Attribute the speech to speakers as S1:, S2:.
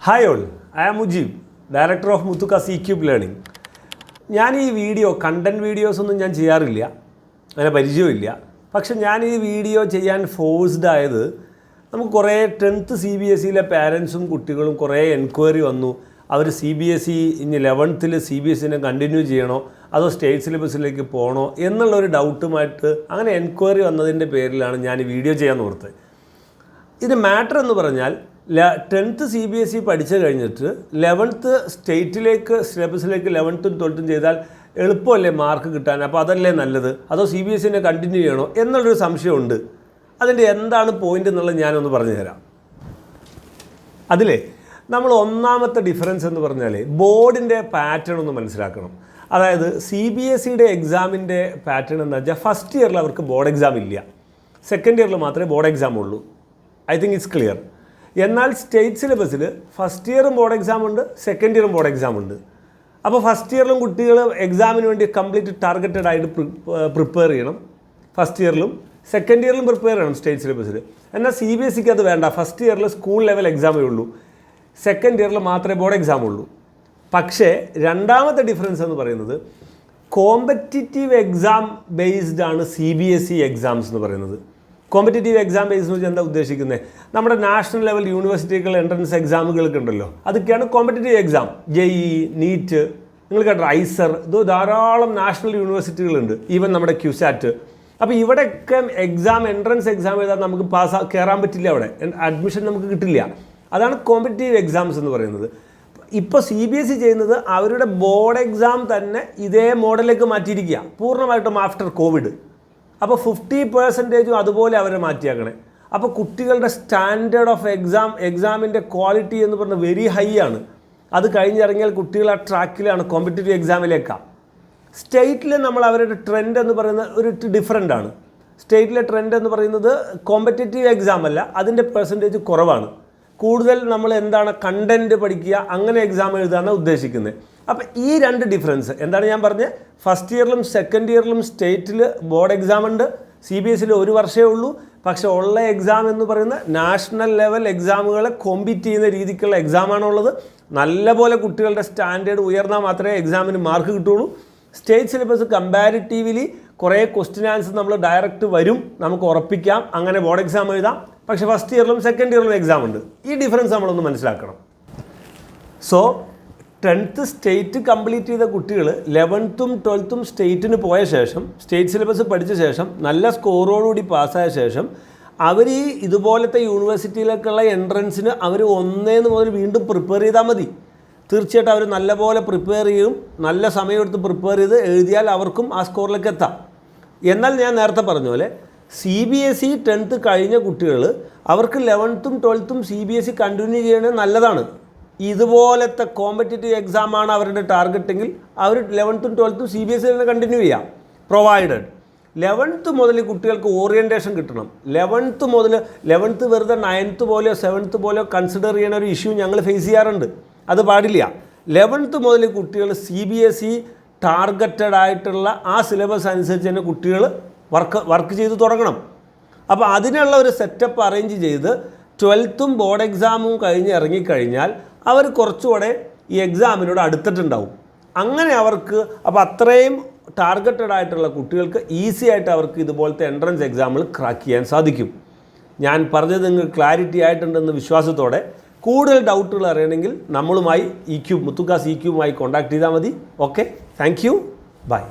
S1: Hi all, I am Mujib, Director of Muthukas eCube Learning. ഞാൻ ഈ video content videos ഒന്നും ഞാൻ ചെയ്യാറില്ല, അങ്ങനെ പരിചയമില്ല. പക്ഷെ ഞാൻ ഈ വീഡിയോ ചെയ്യാൻ ഫോഴ്സ്ഡ് ആയത് നമുക്ക് കുറേ 10th CBSEയിലെ പാരൻസും കുട്ടികളും കുറേ എൻക്വയറി വന്നു. അവർ CBSE ഇനി 11th CBSEനെ കണ്ടിന്യൂ ചെയ്യണോ അതോ സ്റ്റേറ്റ് സിലബസിലേക്ക് പോകണോ എന്നുള്ളൊരു ഡൗട്ടുമായിട്ട് അങ്ങനെ എൻക്വയറി വന്നതിൻ്റെ പേരിലാണ് ഞാൻ ഈ വീഡിയോ ചെയ്യാൻ ഓർത്തത്. ഇത് മാറ്റർ എന്ന് പറഞ്ഞാൽ 10th CBSE പഠിച്ചു കഴിഞ്ഞിട്ട് 11th സ്റ്റേറ്റിലേക്ക് സിലബസിലേക്ക് 11th 12th ചെയ്താൽ എളുപ്പമല്ലേ മാർക്ക് കിട്ടാൻ, അപ്പോൾ അതല്ലേ നല്ലത്, അതോ CBSEനെ കണ്ടിന്യൂ ചെയ്യണോ എന്നുള്ളൊരു സംശയമുണ്ട്. അതിൻ്റെ എന്താണ് പോയിൻ്റ് എന്നുള്ളത് ഞാനൊന്ന് പറഞ്ഞു തരാം. അതിലെ നമ്മൾ ഒന്നാമത്തെ ഡിഫറൻസ് എന്ന് പറഞ്ഞാൽ ബോർഡിൻ്റെ പാറ്റേൺ ഒന്ന് മനസ്സിലാക്കണം. അതായത് CBSEയുടെ എക്സാമിൻ്റെ പാറ്റേൺ എന്ന് വെച്ചാൽ ഫസ്റ്റ് ഇയറിൽ അവർക്ക് ബോർഡ് എക്സാം ഇല്ല, സെക്കൻഡ് ഇയറിൽ മാത്രമേ ബോർഡ് എക്സാം ഉള്ളൂ. I think it's clear. എന്നാൽ സ്റ്റേറ്റ് സിലബസിൽ ഫസ്റ്റ് ഇയറും ബോർഡ് എക്സാം ഉണ്ട്, സെക്കൻഡ് ഇയറും ബോർഡ് എക്സാം ഉണ്ട്. അപ്പോൾ ഫസ്റ്റ് ഇയറിലും കുട്ടികൾ എക്സാമിന് വേണ്ടി കംപ്ലീറ്റ് ടാർഗറ്റഡ് ആയിട്ട് പ്രിപ്പയർ ചെയ്യണം. ഫസ്റ്റ് ഇയറിലും സെക്കൻഡ് ഇയറിലും പ്രിപ്പയർ ചെയ്യണം സ്റ്റേറ്റ് സിലബസിൽ. എന്നാൽ CBSEക്ക് അത് വേണ്ട. ഫസ്റ്റ് ഇയറിൽ സ്കൂൾ ലെവൽ എക്സാമേ ഉള്ളൂ, സെക്കൻഡ് ഇയറിൽ മാത്രമേ ബോർഡ് എക്സാം ഉള്ളൂ. പക്ഷേ രണ്ടാമത്തെ ഡിഫറൻസ് എന്ന് പറയുന്നത് കോമ്പറ്റിറ്റീവ് എക്സാം ബേസ്ഡ് ആണ് CBSE എക്സാംസ് എന്ന് പറയുന്നത്. കോമ്പറ്റിറ്റീവ് എക്സാം ബേസ് എന്ന് വെച്ചാൽ എന്താ ഉദ്ദേശിക്കുന്നത്? നമ്മുടെ നാഷണൽ ലെവൽ യൂണിവേഴ്സിറ്റികൾ എൻട്രൻസ് എക്സാമുകളൊക്കെ ഉണ്ടല്ലോ, അതൊക്കെയാണ് കോമ്പറ്റിറ്റീവ് എക്സാം. JEE, നീറ്റ്, നിങ്ങൾ കേട്ടോ ഐസർ, ഇത് ധാരാളം നാഷണൽ യൂണിവേഴ്സിറ്റികളുണ്ട്, ഈവൻ നമ്മുടെ ക്യുസാറ്റ്. അപ്പോൾ ഇവിടെയൊക്കെ എക്സാം എൻട്രൻസ് എക്സാം എഴുതാൻ നമുക്ക് കയറാൻ പറ്റില്ല, അവിടെ അഡ്മിഷൻ നമുക്ക് കിട്ടില്ല. അതാണ് കോമ്പറ്റിറ്റീവ് എക്സാംസ് എന്ന് പറയുന്നത്. ഇപ്പോൾ CBSE ചെയ്യുന്നത് അവരുടെ ബോർഡ് എക്സാം തന്നെ ഇതേ മോഡലിലേക്ക് മാറ്റിയിരിക്കുക പൂർണ്ണമായിട്ടും ആഫ്റ്റർ കോവിഡ്. അപ്പോൾ 50% അതുപോലെ അവരെ മാറ്റിയാക്കണേ. അപ്പോൾ കുട്ടികളുടെ സ്റ്റാൻഡേർഡ് ഓഫ് എക്സാമിൻ്റെ ക്വാളിറ്റി എന്ന് പറഞ്ഞാൽ വെരി ഹൈ ആണ്. അത് കഴിഞ്ഞിറങ്ങിയാൽ കുട്ടികൾ ആ ട്രാക്കിലാണ് കോമ്പറ്റിറ്റീവ് എക്സാമിലേക്കാണ്. സ്റ്റേറ്റിൽ നമ്മൾ അവരുടെ ട്രെൻഡ് എന്ന് പറയുന്നത് ഒരു ഡിഫറൻ്റ് ആണ്. സ്റ്റേറ്റിലെ ട്രെൻഡ് എന്ന് പറയുന്നത് കോമ്പറ്റിറ്റീവ് എക്സാം അല്ല, അതിൻ്റെ പെർസെൻറ്റേജ് കുറവാണ്. കൂടുതൽ നമ്മൾ എന്താണ് കണ്ടൻറ്റ് പഠിക്കുക, അങ്ങനെ എക്സാം എഴുതാനാണ് ഉദ്ദേശിക്കുന്നത്. അപ്പോൾ ഈ രണ്ട് ഡിഫറൻസ് എന്താണ് ഞാൻ പറഞ്ഞത്? ഫസ്റ്റ് ഇയറിലും സെക്കൻഡ് ഇയറിലും സ്റ്റേറ്റിൽ ബോർഡ് എക്സാം ഉണ്ട്, CBSEയിൽ ഒരു വർഷമേ ഉള്ളൂ. പക്ഷേ ഉള്ള എക്സാം എന്ന് പറയുന്നത് നാഷണൽ ലെവൽ എക്സാമുകളെ കോമ്പീറ്റ് ചെയ്യുന്ന രീതിക്കുള്ള എക്സാമാണുള്ളത്. നല്ലപോലെ കുട്ടികളുടെ സ്റ്റാൻഡേർഡ് ഉയർന്നാൽ മാത്രമേ എക്സാമിന് മാർക്ക് കിട്ടുള്ളൂ. സ്റ്റേറ്റ് സിലബസ് കമ്പാരിറ്റീവ്ലി കുറേ ക്വസ്റ്റ്യൻ ആൻസർ നമ്മൾ ഡയറക്റ്റ് വരും, നമുക്ക് ഉറപ്പിക്കാം, അങ്ങനെ ബോർഡ് എക്സാം എഴുതാം. പക്ഷേ ഫസ്റ്റ് ഇയറിലും സെക്കൻഡ് ഇയറിലും എക്സാം ഉണ്ട്. ഈ ഡിഫറൻസ് നമ്മളൊന്ന് മനസ്സിലാക്കണം. സോ 10th സ്റ്റേറ്റ് കംപ്ലീറ്റ് ചെയ്ത കുട്ടികൾ 11th 12th സ്റ്റേറ്റിന് പോയ ശേഷം, സ്റ്റേറ്റ് സിലബസ് പഠിച്ച ശേഷം, നല്ല സ്കോറോടുകൂടി പാസ്സായ ശേഷം അവർ ഈ ഇതുപോലത്തെ യൂണിവേഴ്സിറ്റിയിലേക്കുള്ള എൻട്രൻസിന് അവർ 1 മുതൽ വീണ്ടും പ്രിപ്പയർ ചെയ്താൽ മതി. തീർച്ചയായിട്ടും അവർ നല്ലപോലെ പ്രിപ്പയർ ചെയ്യും, നല്ല സമയമെടുത്ത് പ്രിപ്പയർ ചെയ്ത് എഴുതിയാൽ അവർക്കും ആ സ്കോറിലേക്ക് എത്താം. എന്നാൽ ഞാൻ നേരത്തെ പറഞ്ഞ പോലെ CBSE 10th കഴിഞ്ഞ കുട്ടികൾ അവർക്ക് 11th 12th CBSE കണ്ടിന്യൂ ചെയ്യണത് നല്ലതാണ്. ഇതുപോലത്തെ കോമ്പറ്റിറ്റീവ് എക്സാമാണ് അവരുടെ ടാർഗറ്റെങ്കിൽ അവർ 11th 12th CBSE തന്നെ കണ്ടിന്യൂ ചെയ്യാം, പ്രൊവൈഡഡ് 11th മുതൽ കുട്ടികൾക്ക് ഓറിയൻറ്റേഷൻ കിട്ടണം. 11th വെറുതെ 9th പോലെയോ 7th പോലെയോ കൺസിഡർ ചെയ്യുന്ന ഒരു ഇഷ്യൂ ഞങ്ങൾ ഫേസ് ചെയ്യാറുണ്ട്. അത് പാടില്ല. 11th മുതൽ കുട്ടികൾ CBSE ടാർഗറ്റഡ് ആയിട്ടുള്ള ആ സിലബസ് അനുസരിച്ച് തന്നെ കുട്ടികൾ വർക്ക് ചെയ്ത് തുടങ്ങണം. അപ്പോൾ അതിനുള്ള ഒരു സെറ്റപ്പ് അറേഞ്ച് ചെയ്ത് 12th ബോർഡ് എക്സാമും കഴിഞ്ഞ് ഇറങ്ങിക്കഴിഞ്ഞാൽ അവർ കുറച്ചുകൂടെ ഈ എക്സാമിനോട് അടുത്തിട്ടുണ്ടാവും. അങ്ങനെ അവർക്ക് അപ്പോൾ അത്രയും ടാർഗറ്റഡ് ആയിട്ടുള്ള കുട്ടികൾക്ക് ഈസി ആയിട്ട് അവർക്ക് ഇതുപോലത്തെ എൻട്രൻസ് എക്സാമുകൾ ക്രാക്ക് ചെയ്യാൻ സാധിക്കും. ഞാൻ പറഞ്ഞത് നിങ്ങൾക്ക് ക്ലാരിറ്റി ആയിട്ടുണ്ടെന്ന് വിശ്വാസത്തോടെ കൂടുതൽ ഡൗട്ടുകൾ അറിയണമെങ്കിൽ നമ്മളുമായി മുത്തുക്കാസ് eCubeമായി കോൺടാക്ട് ചെയ്താൽ മതി. Okay, thank you, by.